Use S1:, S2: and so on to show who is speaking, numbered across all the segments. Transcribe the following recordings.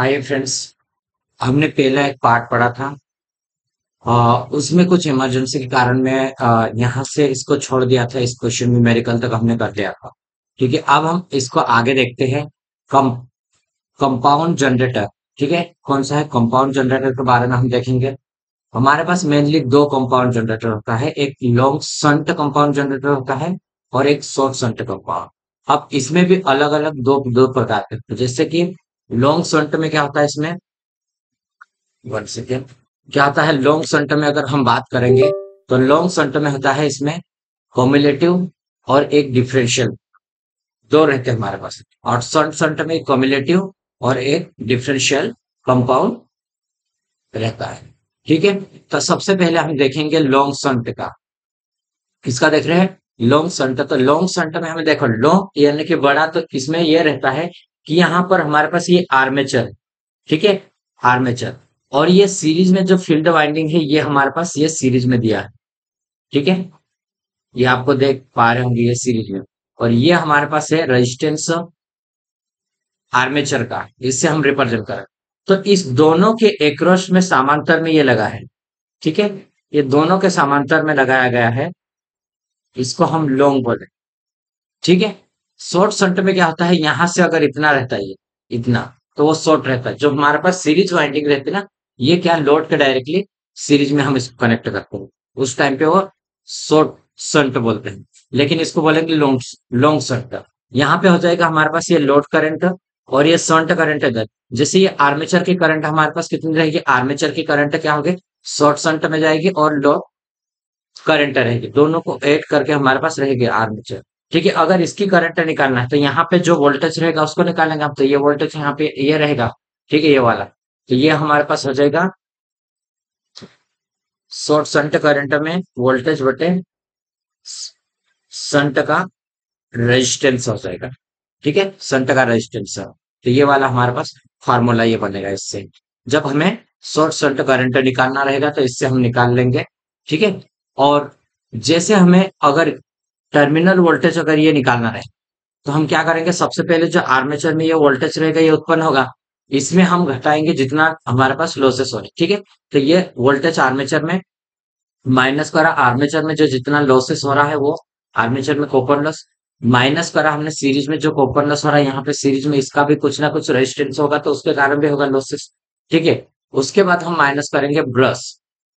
S1: Hi friends. हमने पहला एक पार्ट पढ़ा था। उसमें कुछ इमरजेंसी के कारण मैं यहाँ से इसको छोड़ दिया था। इस क्वेश्चन न्यूमेरिकल तक हमने कर लिया था। ठीक है, अब हम इसको आगे देखते हैं। कम कंपाउंड जनरेटर। ठीक है, कौन सा है कंपाउंड जनरेटर के बारे में हम देखेंगे। हमारे पास मेनली दो कंपाउंड जनरेटर होता है, एक लॉन्ग संट कंपाउंड जनरेटर होता है और एक शॉर्ट संट कंपाउंड। अब इसमें भी अलग अलग दो दो प्रकार के होते हैं। जैसे कि लॉन्ग संट में क्या होता है, इसमें वन सेकेंड, क्या होता है लॉन्ग शंट में अगर हम बात करेंगे तो लॉन्ग शंट में होता है इसमें कॉम्युलेटिव और एक डिफरेंशियल, दो रहते हैं हमारे पास। और शंट शंट में कॉम्युलेटिव और एक डिफरेंशियल कंपाउंड रहता है। ठीक है, तो सबसे पहले हम देखेंगे लॉन्ग शंट का। किसका देख रहे हैं, लॉन्ग शंट। तो लॉन्ग शंट में हमें देखो लॉन्ग यानी कि बड़ा, तो इसमें यह रहता है कि यहाँ पर हमारे पास ये आर्मेचर है। ठीक है, आर्मेचर। और ये सीरीज में जो फील्ड वाइंडिंग है ये हमारे पास ये सीरीज में दिया है। ठीक है, ये आपको देख पा रहे होंगे ये सीरीज में। और ये हमारे पास है रेजिस्टेंस आर्मेचर का, इससे हम रिप्रेजेंट करें। तो इस दोनों के एक्रॉस में समांतर में ये लगा है। ठीक है, ये दोनों के समांतर में लगाया गया है, इसको हम लॉन्ग बोले। ठीक है, शॉर्ट शंट में क्या होता है, यहां से अगर इतना रहता है, ये इतना, तो वो शॉर्ट रहता है। जो हमारे पास सीरीज वाइंडिंग रहती है ना, ये क्या लोड के डायरेक्टली सीरीज में हम इसको कनेक्ट करते हैं, उस टाइम पे वो शॉर्ट शंट बोलते हैं। लेकिन इसको बोलेंगे लॉन्ग लॉन्ग शंट। यहाँ पे हो जाएगा हमारे पास ये लोड करंट और ये शंट करंट है। जैसे ये आर्मेचर की करंट हमारे पास कितनी रहेगी, आर्मेचर की करंट क्या होगी, शॉर्ट शंट में जाएगी और लोड करंट रहेगी, दोनों को ऐड करके हमारे पास रहेगी आर्मेचर। ठीक है, अगर इसकी करंट निकालना है तो यहाँ पे जो वोल्टेज रहेगा उसको निकालेंगे हम। तो ये वोल्टेज यहाँ पे ये रहेगा। ठीक है, ये वाला। तो ये हमारे पास हो जाएगा शॉर्ट शंट करंट में वोल्टेज बटे शंट का रेजिस्टेंस हो जाएगा। ठीक है, शंट का रेजिस्टेंस। तो ये वाला हमारे पास फार्मूला ये बनेगा। इससे जब हमें शॉर्ट शंट करंट निकालना रहेगा तो इससे हम निकाल लेंगे। ठीक है, और जैसे हमें अगर टर्मिनल वोल्टेज अगर ये निकालना रहे तो हम क्या करेंगे, सबसे पहले जो आर्मेचर में ये वोल्टेज रहेगा ये उत्पन्न होगा, इसमें हम घटाएंगे जितना हमारे पास लॉसेस हो रहे। ठीक है, तो ये वोल्टेज आर्मेचर में माइनस करा, आर्मेचर में जो जितना लॉसेस हो रहा है वो आर्मेचर में कॉपर लॉस माइनस करा हमने सीरीज में जो कॉपर लॉस हो रहा है, यहाँ पे सीरीज में इसका भी कुछ ना कुछ रेजिस्टेंस होगा तो उसके कारण भी होगा लॉसेस। ठीक है, उसके बाद हम माइनस करेंगे ब्रश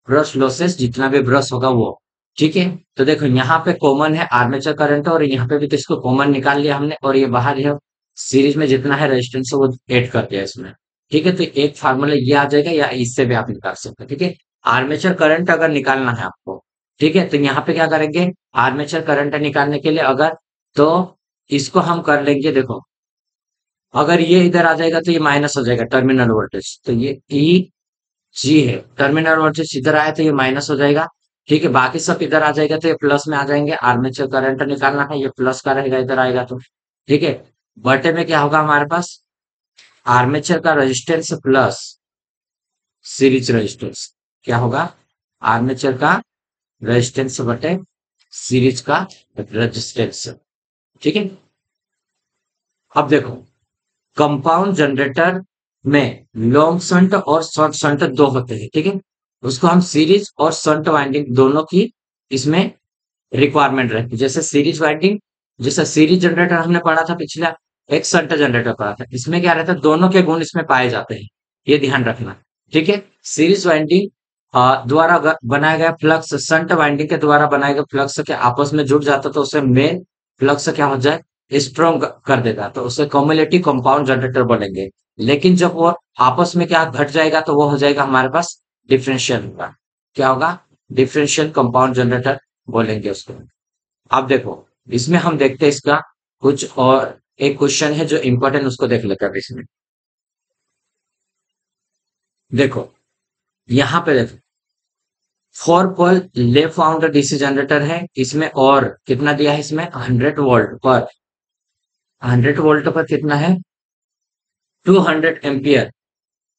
S1: ब्रश लॉसेस, जितना भी ब्रश होगा वो। ठीक है, तो देखो यहाँ पे कॉमन है आर्मेचर करंट और यहाँ पे भी तो इसको कॉमन निकाल लिया हमने, और ये बाहर है सीरीज में जितना है रेजिस्टेंस वो ऐड कर दिया इसमें। ठीक है, तो एक फार्मूला ये आ जाएगा, या इससे भी आप निकाल सकते हैं। ठीक है, आर्मेचर करंट अगर निकालना है आपको, ठीक है, तो यहाँ पे क्या करेंगे, आर्मेचर करंट निकालने के लिए अगर, तो इसको हम कर लेंगे। देखो अगर ये इधर आ जाएगा तो ये माइनस हो जाएगा टर्मिनल वोल्टेज, तो ये ई जी है, टर्मिनल वोल्टेज इधर आया तो ये माइनस हो जाएगा। ठीक है, बाकी सब इधर आ जाएगा तो ये प्लस में आ जाएंगे। आर्मेचर करंट निकालना है, ये प्लस का रहेगा इधर आएगा तो। ठीक है, बटे में क्या होगा हमारे पास, आर्मेचर का रेजिस्टेंस प्लस सीरीज रेजिस्टेंस। क्या होगा, आर्मेचर का रेजिस्टेंस बटे सीरीज का रेजिस्टेंस। ठीक है, अब देखो कंपाउंड जनरेटर में लॉन्ग शंट और शॉर्ट शंट दो होते हैं। ठीक है, उसको हम सीरीज और शंट वाइंडिंग दोनों की इसमें रिक्वायरमेंट रहती है। जैसे सीरीज वाइंडिंग, जैसे सीरीज जनरेटर हमने पढ़ा था पिछला, एक शंट जनरेटर पढ़ा था, इसमें क्या रहता है दोनों के गुण इसमें पाए जाते हैं, ये ध्यान रखना। ठीक है, सीरीज वाइंडिंग द्वारा बनाया गया फ्लक्स शंट वाइंडिंग के द्वारा बनाए गए फ्लक्स के आपस में जुड़ जाता तो उसे मेन फ्लक्स क्या हो जाए, स्ट्रॉन्ग कर देगा, तो उसे कम्युलेटिव कंपाउंड जनरेटर बोलेंगे। लेकिन जब वो आपस में क्या घट जाएगा तो वो हो जाएगा हमारे पास डिफरेंशियल होगा। क्या होगा, डिफरेंशियल कंपाउंड जनरेटर बोलेंगे उसको। अब देखो इसमें हम देखते हैं इसका कुछ और एक क्वेश्चन है जो इंपॉर्टेंट, उसको देख लेते हैं अब इसमें। देखो यहाँ पे देखो, 4 पोल ले फाउंड डीसी जनरेटर है, इसमें और कितना दिया है, इसमें 100 वोल्ट पर, 100 वोल्ट पर कितना है, 200 एम्पियर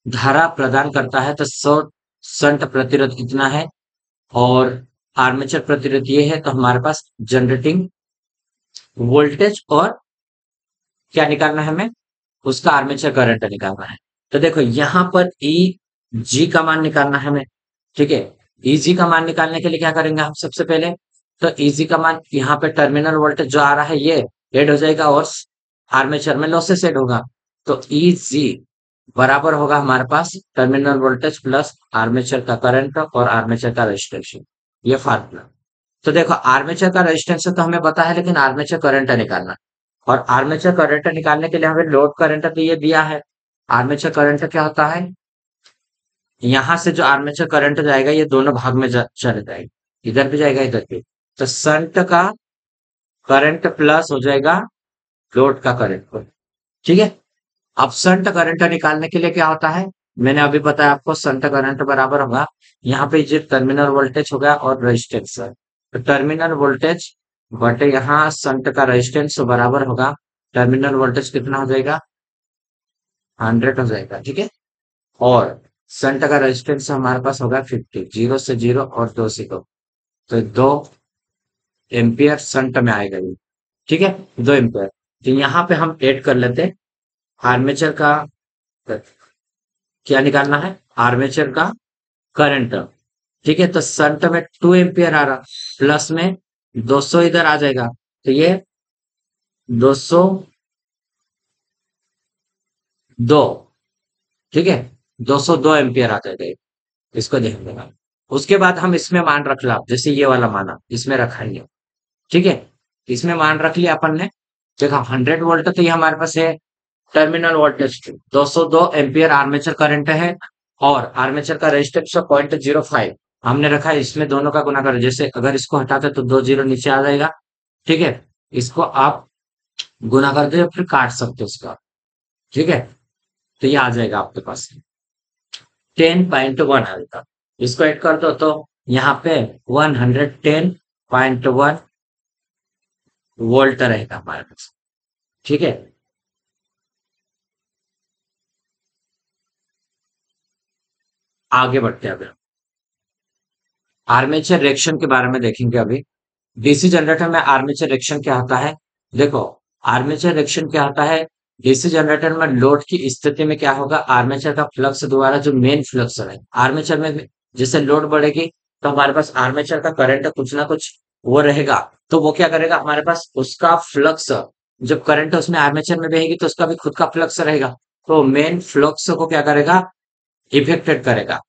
S1: धारा प्रदान करता है। तो शॉर्ट शंट प्रतिरोध कितना है और आर्मेचर प्रतिरोध ये है, तो हमारे पास जनरेटिंग वोल्टेज और क्या निकालना है हमें, उसका आर्मेचर करंट निकालना है। तो देखो यहाँ पर ई जी का मान निकालना है हमें। ठीक है, ई जी का मान निकालने के लिए क्या करेंगे हम सबसे पहले, तो ई जी का मान यहाँ पे टर्मिनल वोल्टेज जो आ रहा है ये ऐड हो जाएगा और आर्मेचर में लॉसेस ऐड होगा। तो ई जी बराबर होगा हमारे पास टर्मिनल वोल्टेज प्लस आर्मेचर का करंट और आर्मेचर का रेजिस्टेंस। ये फार्मूला। तो देखो आर्मेचर का रेजिस्टेंस तो हमें पता है, लेकिन आर्मेचर करंट निकालना, और आर्मेचर करंट निकालने के लिए हमें लोड करंट तो ये दिया है। आर्मेचर करंट क्या होता है, यहां से जो आर्मेचर करंट जाएगा ये दोनों भाग में चले जाएगा, इधर भी जाएगा इधर भी। तो संट का करंट प्लस हो जाएगा लोड का करंट। ठीक है, अब संट करंट निकालने के लिए क्या होता है, मैंने अभी बताया आपको, संट करंट बराबर होगा यहाँ पे जो टर्मिनल वोल्टेज होगा और रेजिस्टेंस। तो टर्मिनल वोल्टेज बटे यहाँ संट का रेजिस्टेंस बराबर होगा, टर्मिनल वोल्टेज कितना हो जाएगा, 100 हो जाएगा। ठीक है, और संट का रेजिस्टेंस हमारे पास होगा 50, 0 से 0 और 2 से 2, तो 2 एम्पियर संट में आएगा ये। ठीक है, 2 एम्पियर। तो यहाँ पे हम ऐड कर लेते हैं आर्मेचर का, क्या निकालना है, आर्मेचर का करंट। ठीक है, तो संट में 2 एम्पियर आ रहा, प्लस में 200 इधर आ जाएगा, तो ये 202, ठीक है, 202 एम्पियर आ जाएगा ये। इसको ध्यान देना। उसके बाद हम इसमें मान रख ला, जैसे ये वाला माना इसमें रखाएंगे। ठीक है, इसमें मान रख लिया अपन ने। देखो 100 वोल्ट तो ये हमारे पास है terminal voltage, 202 ampere armature current है, और आर्मेचर का रेजिस्टेंस 0.05 हमने रखा है, इसमें दोनों का गुना करें, जैसे अगर इसको हटाते तो 2 जीरो नीचे आ जाएगा। ठीक है, इसको आप गुना कर दो फिर काट सकते हो इसका। ठीक है, तो ये आ जाएगा आपके पास 10.1 आ जाएगा। इसको ऐड कर दो तो यहाँ पे 110.1 वोल्ट रहेगा हमारे पास। ठीक है, आगे बढ़ते हैं अभी आर्मेचर रिएक्शन के बारे में देखेंगे अभी। डीसी जनरेटर में आर्मेचर रिएक्शन क्या होता है, देखो आर्मेचर रिएक्शन क्या होता है, डीसी जनरेटर में लोड की स्थिति में क्या होगा, आर्मेचर का फ्लक्स द्वारा जो मेन फ्लक्स है आर्मेचर में, जैसे लोड बढ़ेगी तो हमारे पास आर्मेचर का करंट कुछ ना कुछ वो रहेगा, तो वो क्या करेगा हमारे पास उसका फ्लक्स, जब करंट उसमें आर्मेचर में बहेगी तो उसका भी खुद का फ्लक्स रहेगा, तो मेन फ्लक्स को क्या करेगा, इफेक्टेड करेगा,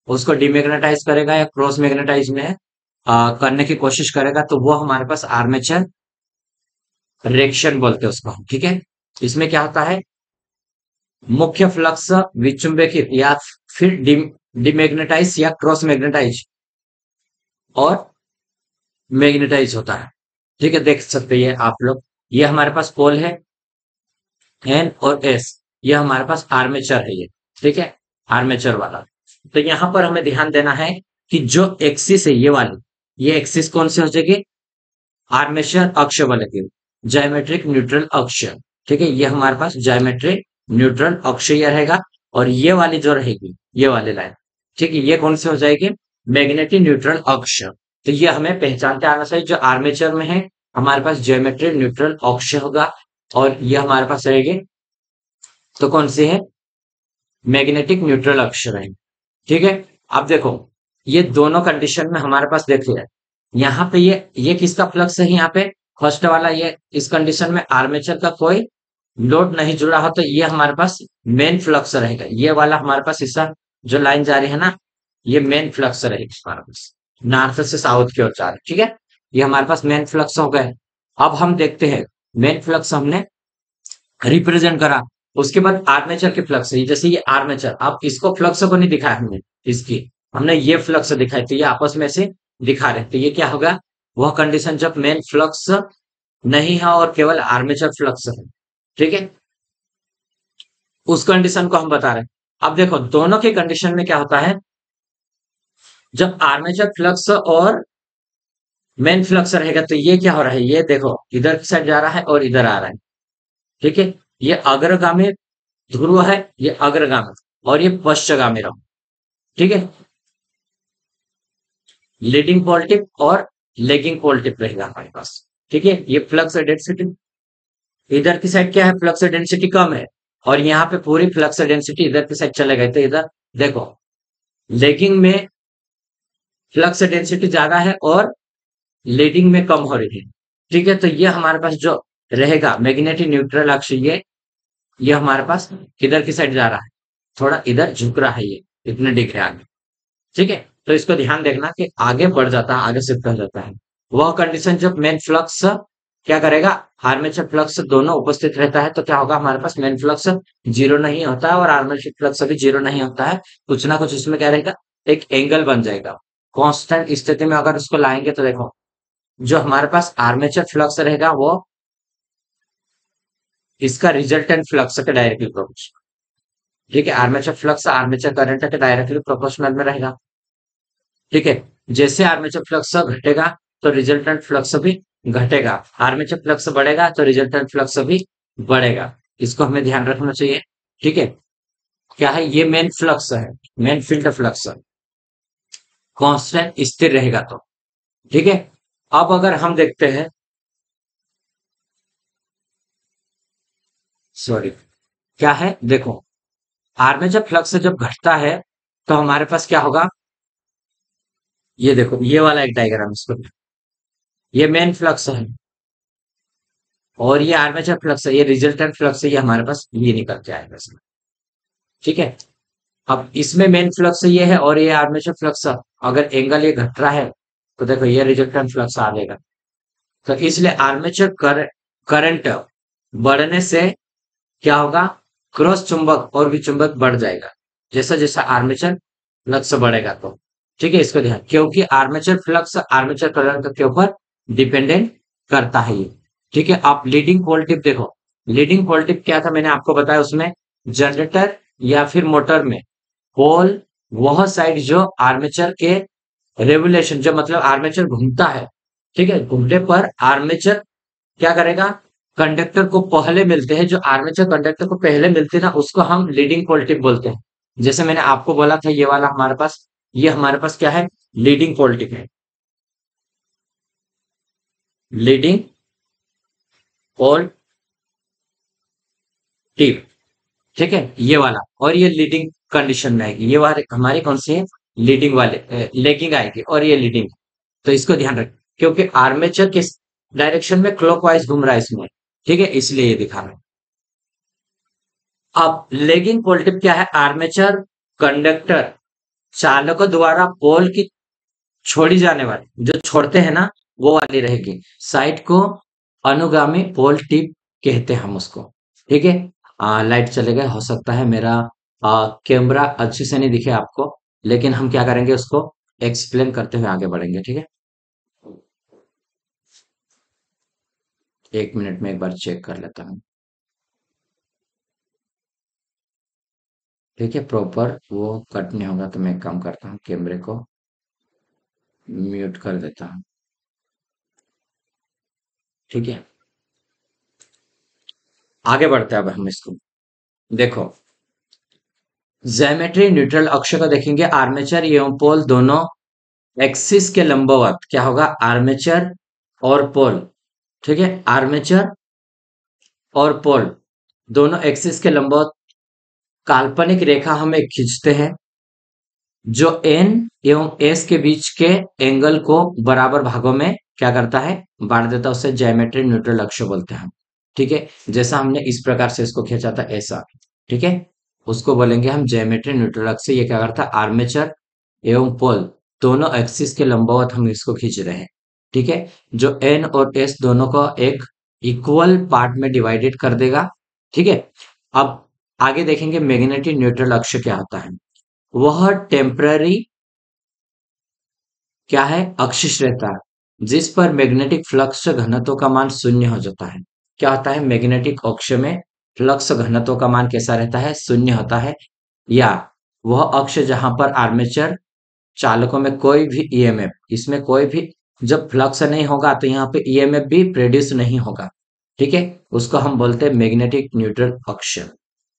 S1: उसको डिमैग्नेटाइज करेगा या क्रॉस मैग्नेटाइज में करने की कोशिश करेगा, तो वो हमारे पास आर्मेचर रिएक्शन बोलते हैं उसको हम। ठीक है, इसमें क्या होता है, मुख्य फ्लक्स विचुंबकित या फिर डिमैग्नेटाइज या क्रॉस मैग्नेटाइज और मैग्नेटाइज होता है। ठीक है, देख सकते हैं आप लोग, ये हमारे पास पोल है एन और एस, ये हमारे पास आर्मेचर है ये। ठीक है, आर्मेचर वाला। तो यहां पर हमें ध्यान देना है कि जो एक्सिस है ये वाली, ये एक्सिस कौन सी हो जाएगी, आर्मेचर अक्ष बनेगी, ज्यामेट्रिक न्यूट्रल अक्ष। ठीक है, ये हमारे पास ज्यामेट्रिक न्यूट्रल अक्ष ये रहेगा, और ये वाली जो रहेगी ये वाली लाइन, ठीक है, ये कौन सी हो जाएगी, मैग्नेटिक न्यूट्रल अक्ष। तो ये हमें पहचानते आना चाहिए, जो आर्मेचर में है हमारे पास ज्योमेट्रिक न्यूट्रल अक्ष होगा, और ये हमारे पास रहेगी तो कौन सी है, मैग्नेटिक न्यूट्रल अक्ष रहेगी। ठीक है, अब देखो ये दोनों कंडीशन में हमारे पास देखिए, यहाँ पे ये किसका फ्लक्स है, यहाँ पे फर्स्ट वाला, ये इस कंडीशन में आर्मेचर का कोई लोड नहीं जुड़ा हो तो ये हमारे पास मेन फ्लक्स रहेगा, ये वाला हमारे पास हिस्सा जो लाइन जा रही है ना, ये मेन फ्लक्स रहेगी हमारे पास, नॉर्थ से साउथ की ओर जा रही है। ठीक है, ये हमारे पास मेन फ्लक्स हो गए। अब हम देखते हैं मेन फ्लक्स हमने रिप्रेजेंट करा, उसके बाद आर्मेचर के फ्लक्स है, जैसे ये आर्मेचर, अब इसको फ्लक्स को नहीं दिखाया हमने, इसकी हमने ये फ्लक्स दिखाई, तो ये आपस में से दिखा रहे, तो ये क्या होगा, वह कंडीशन जब मेन फ्लक्स नहीं है और केवल आर्मेचर फ्लक्स है। ठीक है, उस कंडीशन को हम बता रहे हैं। अब देखो दोनों के कंडीशन में क्या होता है, जब आर्मेचर फ्लक्स और मेन फ्लक्स रहेगा तो ये क्या हो रहा है, ये देखो इधर की साइड जा रहा है और इधर आ रहा है। ठीक है, ये अग्रगामी ध्रुव है, ये अग्रगामी, और ये पश्चगामी रहो। ठीक है, लीडिंग पॉलिटिक और लेगिंग पॉलिटिक रहेगा हमारे पास। ठीक है, ये फ्लक्स डेंसिटी, इधर की साइड क्या है, फ्लक्स डेंसिटी कम है, और यहाँ पे पूरी फ्लक्स डेंसिटी इधर की साइड चले गए, तो इधर देखो लेगिंग में फ्लक्स डेंसिटी ज्यादा है और लीडिंग में कम हो रही है। ठीक है, तो ये हमारे पास जो रहेगा मैग्नेटिक न्यूट्रल अक्ष, ये हमारे पास किधर की साइड जा रहा है, थोड़ा इधर झुक रहा है, ये इतने डिग्री आगे। ठीक है, तो इसको ध्यान देखना कि आगे बढ़ जाता है, आगे शिफ्ट हो जाता है। वह कंडीशन जब मेन फ्लक्स क्या करेगा, आर्मेचर फ्लक्स दोनों उपस्थित रहता है, तो क्या होगा, हमारे पास मेन फ्लक्स जीरो नहीं होता है और आर्मेचर फ्लक्स भी जीरो नहीं होता है। कुछ ना कुछ इसमें क्या रहेगा, एक एंगल बन जाएगा। कांस्टेंट स्थिति में अगर उसको लाएंगे तो देखो, जो हमारे पास आर्मेचर फ्लक्स रहेगा वो इसका रिजल्टेंट फ्लक्स के डायरेक्टली प्रोपोर्शनल। ठीक है, आर्मेचर फ्लक्स आर्मेचर करंट के डायरेक्टली प्रोपोर्शनल में रहेगा। ठीक है, जैसे आर्मेचर फ्लक्स घटेगा तो रिजल्टेंट फ्लक्स भी घटेगा, आर्मेचर फ्लक्स बढ़ेगा तो रिजल्टेंट फ्लक्स भी बढ़ेगा। इसको हमें ध्यान रखना चाहिए। ठीक है, क्या है, ये मेन फ्लक्स है, मेन फील्ड फ्लक्स कांस्टेंट स्थिर रहेगा तो। ठीक है, अब अगर हम देखते हैं, सॉरी, क्या है देखो, आर्मेचर फ्लक्स जब घटता है तो हमारे पास क्या होगा, ये देखो ये वाला एक डायग्राम, इसको, ये मेन फ्लक्स है और ये आर्मेचर फ्लक्स है, ये रिजल्टेंट फ्लक्स है, ये हमारे पास ये निकल के आएगा इसमें। ठीक है, अब इसमें मेन फ्लक्स ये है और ये आर्मेचर फ्लक्स, अगर एंगल ये घट रहा है तो देखो ये रिजल्टेंट फ्लक्स आ जाएगा। तो इसलिए आर्मेचर करंट बढ़ने से क्या होगा, क्रॉस चुंबक और विचुंबक बढ़ जाएगा, जैसा जैसा आर्मेचर फ्लक्स बढ़ेगा तो। ठीक है, इसको ध्यान, क्योंकि आर्मेचर फ्लक्स आर्मेचर करंट के ऊपर डिपेंडेंट करता है ये। ठीक है, आप लीडिंग वोल्टेज देखो, लीडिंग वोल्टेज क्या था मैंने आपको बताया, उसमें जनरेटर या फिर मोटर में पोल, वह साइड जो आर्मेचर के रेवोल्यूशन, जो मतलब आर्मेचर घूमता है, ठीक है, घूमने पर आर्मेचर क्या करेगा, कंडक्टर को पहले मिलते हैं, जो आर्मेचर कंडक्टर को पहले मिलते हैं ना, उसको हम लीडिंग पॉलिटिक बोलते हैं। जैसे मैंने आपको बोला था, ये वाला हमारे पास, ये हमारे पास क्या है, लीडिंग पॉलिटिक है, लीडिंग पॉलिटिक। ठीक है, ये वाला, और ये लीडिंग कंडीशन में आएगी, ये वाले हमारी कौन सी है, लीडिंग वाले, लेगिंग आएगी और ये लीडिंग। तो इसको ध्यान रखें, क्योंकि आर्मेचर किस डायरेक्शन में क्लॉकवाइज घूम रहा है इसमें। ठीक है, इसलिए ये दिखा रहा है। अब लेगिंग वोल्टेज क्या है, आर्मेचर कंडक्टर चालकों द्वारा पोल की छोड़ी जाने वाली, जो छोड़ते हैं ना, वो वाली रहेगी साइड को, अनुगामी पोल टिप कहते हैं हम उसको। ठीक है, लाइट चले गए, हो सकता है मेरा कैमरा अच्छे से नहीं दिखे आपको, लेकिन हम क्या करेंगे, उसको एक्सप्लेन करते हुए आगे बढ़ेंगे। ठीक है, 1 मिनट में एक बार चेक कर लेता हूँ। ठीक है, प्रॉपर वो कट नहीं होगा तो मैं एक काम करता हूँ, कैमरे को म्यूट कर देता हूँ। ठीक है, आगे बढ़ते हैं अब हम इसको, देखो ज्योमेट्री न्यूट्रल अक्ष को देखेंगे, आर्मेचर एवं पोल दोनों एक्सिस के लंबवत क्या होगा, आर्मेचर और पोल। ठीक है, आर्मेचर और पोल दोनों एक्सिस के लंबवत काल्पनिक रेखा हम एक खींचते हैं, जो एन एवं एस के बीच के एंगल को बराबर भागों में क्या करता है, बांट देता है, उसे ज्योमेट्री न्यूट्रल अक्ष बोलते हैं हम। ठीक है, जैसा हमने इस प्रकार से इसको खींचा था ऐसा। ठीक है, उसको बोलेंगे हम ज्योमेट्री न्यूट्रल अक्ष। ये क्या करता है, आर्मेचर एवं पोल दोनों एक्सिस के लंबवत हम इसको खींच रहे हैं। ठीक है, जो एन और एस दोनों को एक इक्वल पार्ट में डिवाइडेड कर देगा। ठीक है, अब आगे देखेंगे मैग्नेटिक न्यूट्रल अक्ष क्या होता है। वह टेम्पररी क्या है, अक्षिश रहता है, जिस पर मैग्नेटिक फ्लक्स घनत्व का मान शून्य हो जाता है। क्या होता है, मैग्नेटिक अक्ष में फ्लक्स घनत्व का मान कैसा रहता है, शून्य होता है, या वह अक्ष जहां पर आर्मेचर चालकों में कोई भी ईएमएफ, इसमें कोई भी जब फ्लक्स नहीं होगा तो यहाँ पे ईएमएफ भी प्रोड्यूस नहीं होगा। ठीक है, उसको हम बोलते हैं मैग्नेटिक न्यूट्रल अक्ष।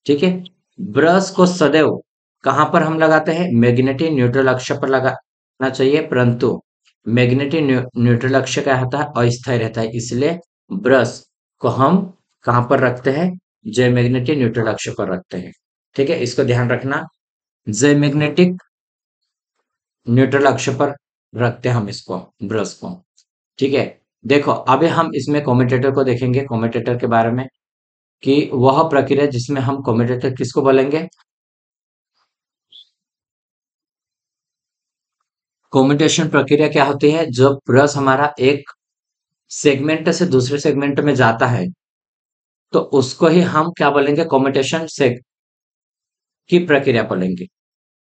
S1: ठीक है, ब्रश को सदैव कहां पर हम लगाते हैं, मैग्नेटिक न्यूट्रल अक्ष पर लगाना चाहिए, परंतु मैग्नेटिक न्यूट्रल अक्ष क्या होता है, अस्थायी रहता है, इसलिए ब्रश को हम कहां पर रखते हैं, जे मैग्नेटिक न्यूट्रल अक्ष पर रखते हैं। ठीक है, इसको ध्यान रखना, जे मैग्नेटिक न्यूट्रल अक्ष पर रखते हैं हम इसको, ब्रश को। ठीक है, देखो अभी हम इसमें कम्यूटेटर को देखेंगे, कम्यूटेटर के बारे में, कि वह प्रक्रिया जिसमें हम कम्यूटेटर किसको बोलेंगे, कम्यूटेशन प्रक्रिया क्या होती है, जब ब्रश हमारा एक सेगमेंट से दूसरे सेगमेंट में जाता है तो उसको ही हम क्या बोलेंगे, कम्यूटेशन से की प्रक्रिया बोलेंगे।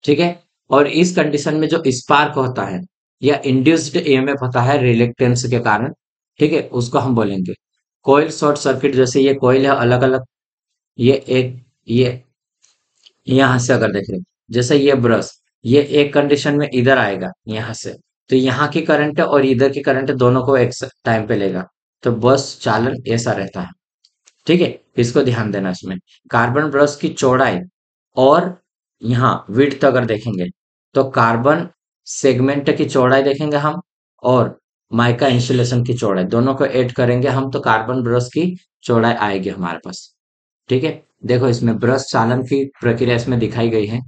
S1: ठीक है, और इस कंडीशन में जो स्पार्क होता है या इंड्यूस्ड ईएमएफ होता है रिलेक्टेंस के कारण, ठीक है, उसको हम बोलेंगे कोयल शॉर्ट सर्किट। जैसे ये कोयल है अलग अलग, ये एक, ये यहाँ से अगर देख रहे हैं, जैसे ये ब्रश, ये एक कंडीशन में इधर आएगा यहाँ से, तो यहाँ की करंट और इधर की करंट दोनों को एक टाइम पे लेगा, तो बस चालन ऐसा रहता है। ठीक है, इसको ध्यान देना इसमें। कार्बन ब्रश की चौड़ाई और यहाँ विड्थ अगर देखेंगे तो कार्बन सेगमेंट की चौड़ाई देखेंगे हम, और माइका इंसुलेशन की चौड़ाई, दोनों को ऐड करेंगे हम तो कार्बन ब्रश की चौड़ाई आएगी हमारे पास। ठीक है, देखो इसमें ब्रश चालन की प्रक्रिया इसमें दिखाई गई है।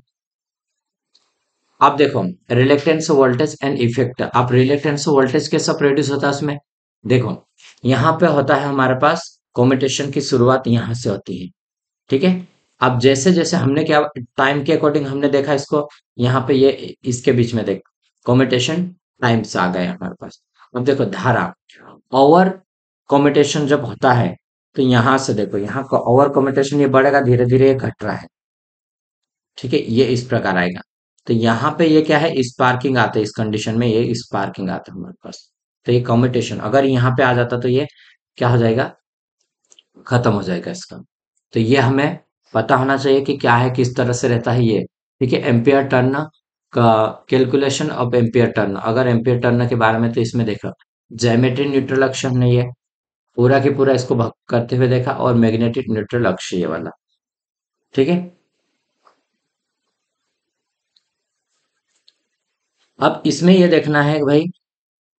S1: अब देखो रिलेक्टेंस वोल्टेज एंड इफेक्ट। अब रिलेक्टेंस वोल्टेज कैसा प्रोड्यूस होता है उसमें, देखो यहाँ पे होता है हमारे पास, कम्यूटेशन की शुरुआत यहाँ से होती है। ठीक है, अब जैसे जैसे हमने क्या टाइम के अकॉर्डिंग हमने देखा इसको, यहाँ पे ये इसके बीच में देख कम्यूटेशन टाइम्स आ गए हमारे पास। अब देखो धारा ओवर कम्यूटेशन जब होता है तो यहाँ से देखो, यहाँ का ओवर कम्यूटेशन ये बढ़ेगा, धीरे धीरे ये घट रहा है। ठीक है, ये इस प्रकार आएगा, तो यहाँ पे ये क्या है, स्पार्किंग आता है, इस कंडीशन में ये स्पार्किंग आता है हमारे पास। तो ये कम्यूटेशन अगर यहाँ पे आ जाता तो ये क्या हो जाएगा, खत्म हो जाएगा इसका। तो ये हमें पता होना चाहिए कि क्या है, किस तरह से रहता है ये। ठीक है, एम्पियर टर्न का कैलकुलेशन ऑफ एम्पियर टर्न, अगर एम्पियर टर्न के बारे में तो इसमें देखा ज्योमेट्री न्यूट्रल अक्ष हमने ये पूरा के पूरा इसको करते हुए देखा, और मैग्नेटिक न्यूट्रल अक्ष ये वाला। ठीक है, अब इसमें ये देखना है कि भाई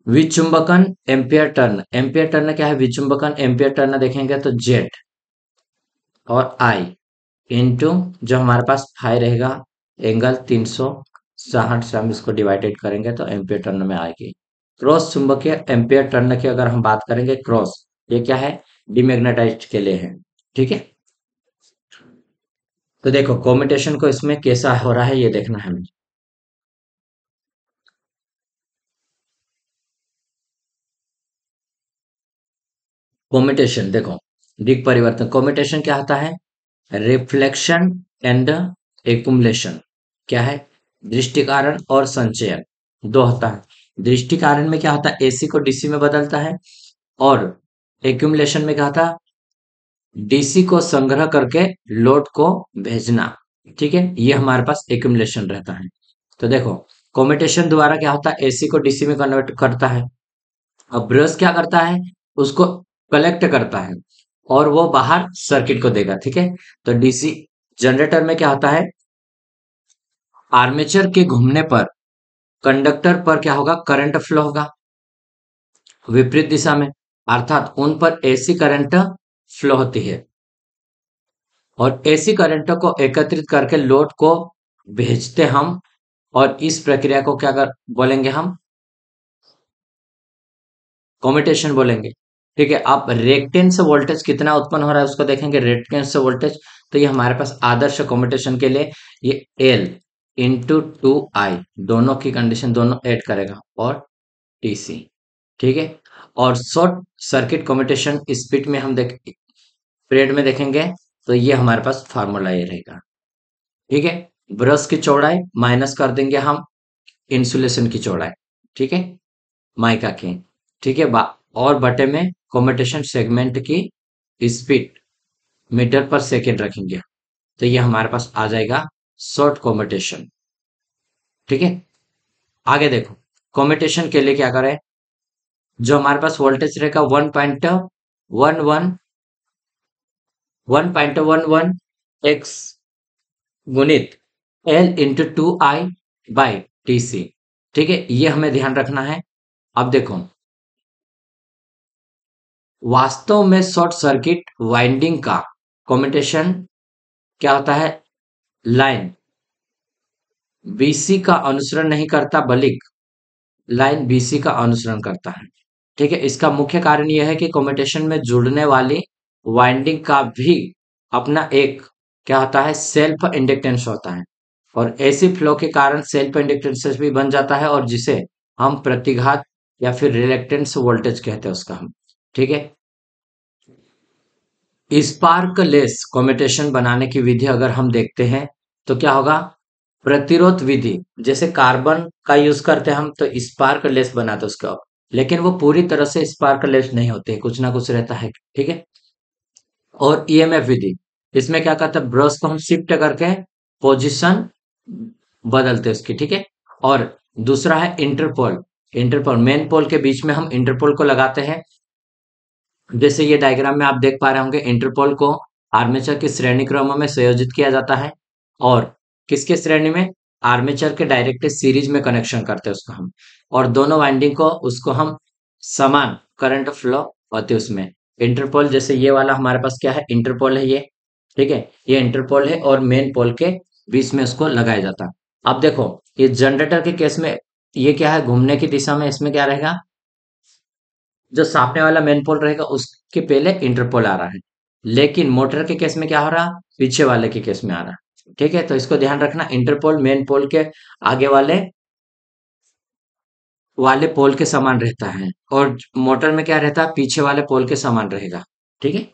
S1: विचुंबकन एम्पियर टर्न, एम्पियर टर्न क्या है, विचुंबकन एम्पियर टर्न देखेंगे तो जेड और आई इंटू जो हमारे पास फाई रहेगा एंगल 360 से हम इसको डिवाइडेड करेंगे तो एम्पियर टर्न में आएगी। क्रॉस चुंबकीय एम्पियर टर्न की अगर हम बात करेंगे, क्रॉस ये क्या है, डिमैग्नेटाइज्ड के लिए है। ठीक है, तो देखो कम्यूटेशन को इसमें कैसा हो रहा है ये देखना है हमें। कम्यूटेशन देखो, दिग परिवर्तन, कम्यूटेशन क्या होता है, रिफ्लेक्शन एंड एक्युमुलेशन। क्या है, दृष्टि कारण और संचयन दो होता है। दृष्टि कारण में क्या होता है, एसी को डीसी में बदलता है, और एक्युमुलेशन में क्या होता है, डीसी को संग्रह करके लोड को भेजना। ठीक है, ये हमारे पास एक्युमुलेशन रहता है। तो देखो कम्यूटेशन द्वारा क्या होता है, एसी को डीसी में कन्वर्ट करता है। अब ब्रश क्या करता है, उसको कलेक्ट करता है और वो बाहर सर्किट को देगा। ठीक है, तो डीसी जनरेटर में क्या होता है, आर्मेचर के घूमने पर कंडक्टर पर क्या होगा, करंट फ्लो होगा विपरीत दिशा में, अर्थात उन पर एसी करंट फ्लो होती है, और एसी करंट को एकत्रित करके लोड को भेजते हम, और इस प्रक्रिया को क्या कर बोलेंगे हम, कम्यूटेशन बोलेंगे। ठीक है, आप रेक्टेंस से वोल्टेज कितना उत्पन्न हो रहा है उसको देखेंगे, रेक्टेंस से वोल्टेज, तो ये हमारे पास आदर्श कम्यूटेशन के लिए ये एल इंटू टू आई, दोनों की कंडीशन दोनों ऐड करेगा, और टीसी। ठीक है, और शॉर्ट सर्किट कम्यूटेशन स्पीड में हम देख पीरियड में देखेंगे तो ये हमारे पास फार्मूला ये रहेगा। ठीक है, ब्रश की चौड़ाई माइनस कर देंगे हम इंसुलेशन की चौड़ाई। ठीक है, माइका की। ठीक है, और बटे में कम्यूटेशन सेगमेंट की स्पीड मीटर पर सेकेंड रखेंगे, तो ये हमारे पास आ जाएगा शॉर्ट कम्यूटेशन। ठीक है, आगे देखो कम्यूटेशन के लिए क्या करें, जो हमारे पास वोल्टेज रहेगा 1.11 एक्स गुणित l into two i by t c. ठीक है, ये हमें ध्यान रखना है। अब देखो वास्तव में शॉर्ट सर्किट वाइंडिंग का कम्यूटेशन क्या होता है, लाइन बीसी का अनुसरण नहीं करता, बल्कि लाइन बीसी का अनुसरण करता है। ठीक है, इसका मुख्य कारण यह है कि कम्यूटेशन में जुड़ने वाली वाइंडिंग का भी अपना एक क्या होता है, सेल्फ इंडक्टेंस होता है, और ऐसी फ्लो के कारण सेल्फ इंडक्टेंस भी बन जाता है, और जिसे हम प्रतिघात या फिर रिलेक्टेंस वोल्टेज कहते हैं उसका हम। ठीक है, स्पार्कलेस कम्यूटेशन बनाने की विधि अगर हम देखते हैं तो क्या होगा, प्रतिरोध विधि, जैसे कार्बन का यूज करते हैं हम तो स्पार्कलेस बनाते हैं उसका, लेकिन वो पूरी तरह से स्पार्कलेस नहीं होते, कुछ ना कुछ रहता है। ठीक है, और ईएमएफ विधि, इसमें क्या करते हैं, ब्रश को हम शिफ्ट करके पोजीशन बदलते हैं उसकी। ठीक है, और दूसरा है इंटरपोल। इंटरपोल मेन पोल के बीच में हम इंटरपोल को लगाते हैं, जैसे ये डायग्राम में आप देख पा रहे होंगे, इंटरपोल को आर्मेचर की श्रेणी क्रम में संयोजित किया जाता है, और किसके श्रेणी में, आर्मेचर के डायरेक्ट सीरीज में कनेक्शन करते हैं उसको हम, और दोनों वाइंडिंग को उसको हम समान करंट फ्लो होते हैं उसमें। इंटरपोल जैसे ये वाला हमारे पास क्या है, इंटरपोल है ये। ठीक है, ये इंटरपोल है और मेन पोल के बीच में उसको लगाया जाता है। अब देखो, ये जनरेटर के केस में ये क्या है, घूमने की दिशा में इसमें क्या रहेगा, जो सामने वाला मेन पोल रहेगा उसके पहले इंटरपोल आ रहा है, लेकिन मोटर के केस में क्या हो रहा, पीछे वाले के केस में आ रहा है। ठीक है, तो इसको ध्यान रखना, इंटरपोल मेन पोल के आगे वाले वाले पोल के समान रहता है, और मोटर में क्या रहता है, पीछे वाले पोल के समान रहेगा। ठीक है,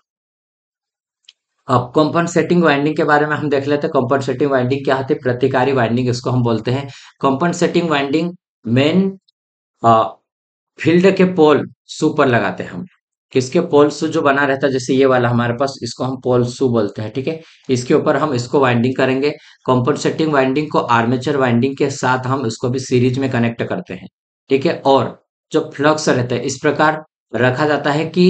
S1: अब कॉम्पनसेटिंग वाइंडिंग के बारे में हम देख लेते हैं। कॉम्पनसेटिंग वाइंडिंग क्या होती है, प्रतिकारी वाइंडिंग इसको हम बोलते हैं। कॉम्पनसेटिंग वाइंडिंग मेन फील्ड के पोल शू पर लगाते हैं हम। किसके, पोल शू जो बना रहता है, जैसे ये वाला हमारे पास, इसको हम पोल शू बोलते हैं। ठीक है, इसके ऊपर हम इसको वाइंडिंग करेंगे। कॉम्पनसेटिंग वाइंडिंग को आर्मेचर वाइंडिंग के साथ हम इसको भी सीरीज में कनेक्ट करते हैं। ठीक है, और जो फ्लक्स रहता है इस प्रकार रखा जाता है कि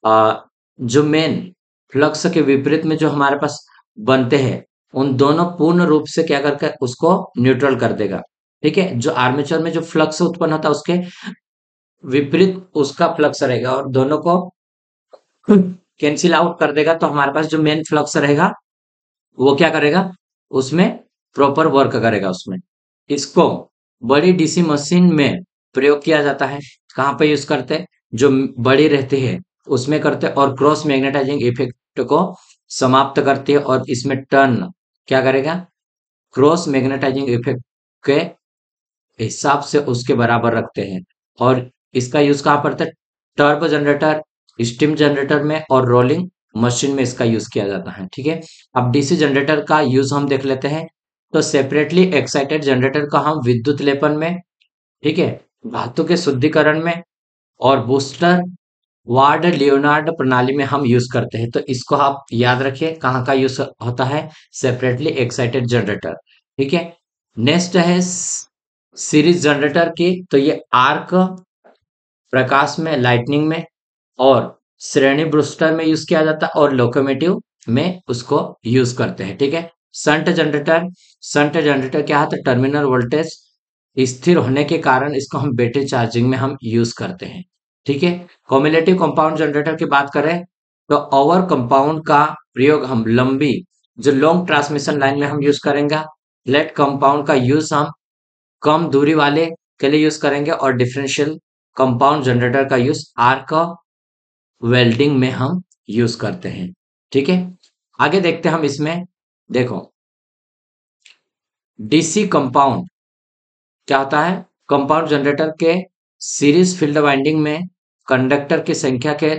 S1: जो मेन फ्लक्स के विपरीत में जो हमारे पास बनते हैं, उन दोनों पूर्ण रूप से क्या करके उसको न्यूट्रल कर देगा। ठीक है, जो आर्मेचर में जो फ्लक्स उत्पन्न होता है उसके विपरीत उसका फ्लक्स रहेगा, और दोनों को कैंसिल आउट कर देगा, तो हमारे पास जो मेन फ्लक्स रहेगा वो क्या करेगा, उसमें प्रॉपर वर्क करेगा उसमें। इसको बड़ी डीसी मशीन में प्रयोग किया जाता है। कहाँ पे यूज करते हैं, जो बड़ी रहती है उसमें करते हैं, और क्रॉस मैग्नेटाइजिंग इफेक्ट को समाप्त करती है, और इसमें टर्न क्या करेगा, क्रॉस मैग्नेटाइजिंग इफेक्ट के हिसाब से उसके बराबर रखते हैं। और इसका यूज कहाँ पड़ता है, टर्बो जनरेटर, स्टीम जनरेटर में, और रोलिंग मशीन में इसका यूज किया जाता है। ठीक है, अब डीसी जनरेटर का यूज हम देख लेते हैं। तो सेपरेटली एक्साइटेड जनरेटर का हम विद्युत लेपन में, ठीक है, धातु के शुद्धिकरण में, और बूस्टर वार्ड लियोनार्ड प्रणाली में हम यूज करते हैं। तो इसको आप याद रखिए, कहाँ का यूज होता है, सेपरेटली एक्साइटेड जनरेटर। ठीक है, नेक्स्ट है सीरीज जनरेटर की, तो ये आर्क प्रकाश में, लाइटनिंग में, और श्रेणी ब्रूस्टर में यूज किया जाता है, और लोकोमोटिव में उसको यूज करते हैं। ठीक है, संट जनरेटर, संट जनरेटर क्या है, तो टर्मिनल वोल्टेज स्थिर होने के कारण इसको हम बैटरी चार्जिंग में हम यूज करते हैं। ठीक है, कॉम्युलेटिव कंपाउंड जनरेटर की बात करें तो ओवर कंपाउंड का प्रयोग हम लंबी, जो लॉन्ग ट्रांसमिशन लाइन में हम यूज करेंगे। फ्लैट कंपाउंड का यूज हम कम दूरी वाले के लिए यूज करेंगे, और डिफरेंशियल कंपाउंड जनरेटर का यूज आर्क वेल्डिंग में हम यूज करते हैं। ठीक है, आगे देखते हैं हम इसमें। देखो, डीसी कंपाउंड क्या होता है, कंपाउंड जनरेटर के सीरीज फील्ड वाइंडिंग में कंडक्टर की संख्या के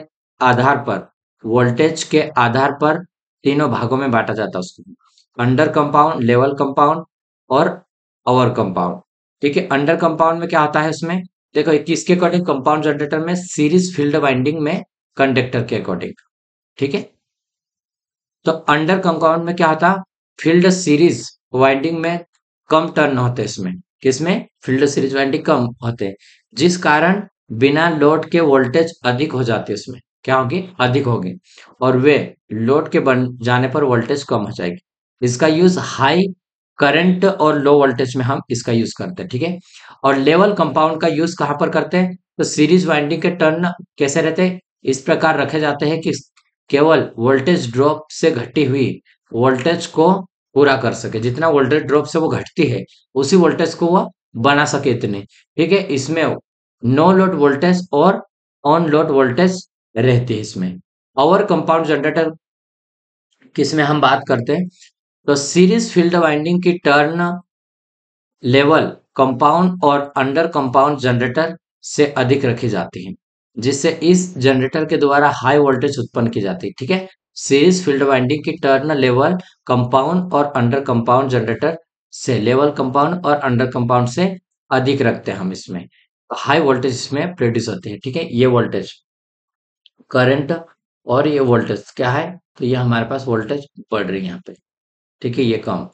S1: आधार पर, वोल्टेज के आधार पर तीनों भागों में बांटा जाता है उसको, अंडर कंपाउंड, लेवल कंपाउंड, और ओवर कंपाउंड। ठीक है, अंडर कंपाउंड में क्या होता है उसमें, देखो किसके अकॉर्डिंग, कंपाउंड जनरेटर में सीरीज फील्ड वाइंडिंग में कंडक्टर के अकॉर्डिंग। ठीक है, तो अंडर कंपाउंड में क्या होता, फील्ड सीरीज वाइंडिंग में कम टर्न होते हैं इसमें, किसमें, फील्ड सीरीज वाइंडिंग कम होते हैं, जिस कारण बिना लोड के वोल्टेज अधिक हो जाते हैं, उसमें क्या होगी, अधिक होगी, और वे लोड के बन जाने पर वोल्टेज कम हो जाएगी। इसका यूज हाई करंट और लो वोल्टेज में हम इसका यूज करते हैं। ठीक है, और लेवल कंपाउंड का यूज कहाँ पर करते हैं, तो सीरीज वाइंडिंग के टर्न कैसे रहते हैं, इस प्रकार रखे जाते हैं कि केवल वोल्टेज ड्रॉप से घटी हुई वोल्टेज को पूरा कर सके, जितना वोल्टेज ड्रॉप से वो घटती है उसी वोल्टेज को वो बना सके इतने। ठीक है, इसमें नो लोड वोल्टेज और ऑन लोड वोल्टेज रहती है इसमें। और कंपाउंड जनरेटर किसमें हम बात करते हैं, तो सीरीज फील्ड वाइंडिंग की टर्न लेवल कंपाउंड और अंडर कंपाउंड जनरेटर से अधिक रखी जाती है, जिससे इस जनरेटर के द्वारा हाई वोल्टेज उत्पन्न की जाती है। ठीक है, सीरीज फील्ड वाइंडिंग की टर्न लेवल कंपाउंड और अंडर कंपाउंड जनरेटर से, लेवल कंपाउंड और अंडर कंपाउंड से अधिक रखते हैं हम इसमें, तो हाई वोल्टेज इसमें प्रोड्यूस होती है। ठीक है, ये वोल्टेज करंट और ये वोल्टेज क्या है, तो ये हमारे पास वोल्टेज बढ़ रही है यहाँ पे। ठीक है, ये कम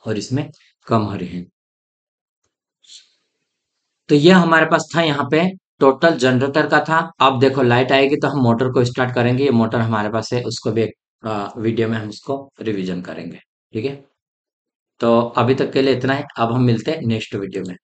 S1: और इसमें कम हो रही है। तो ये हमारे पास था यहाँ पे टोटल जनरेटर का था। अब देखो लाइट आएगी तो हम मोटर को स्टार्ट करेंगे, ये मोटर हमारे पास है, उसको भी एक वीडियो में हम इसको रिवीजन करेंगे। ठीक है, तो अभी तक के लिए इतना है, अब हम मिलते हैं नेक्स्ट वीडियो में।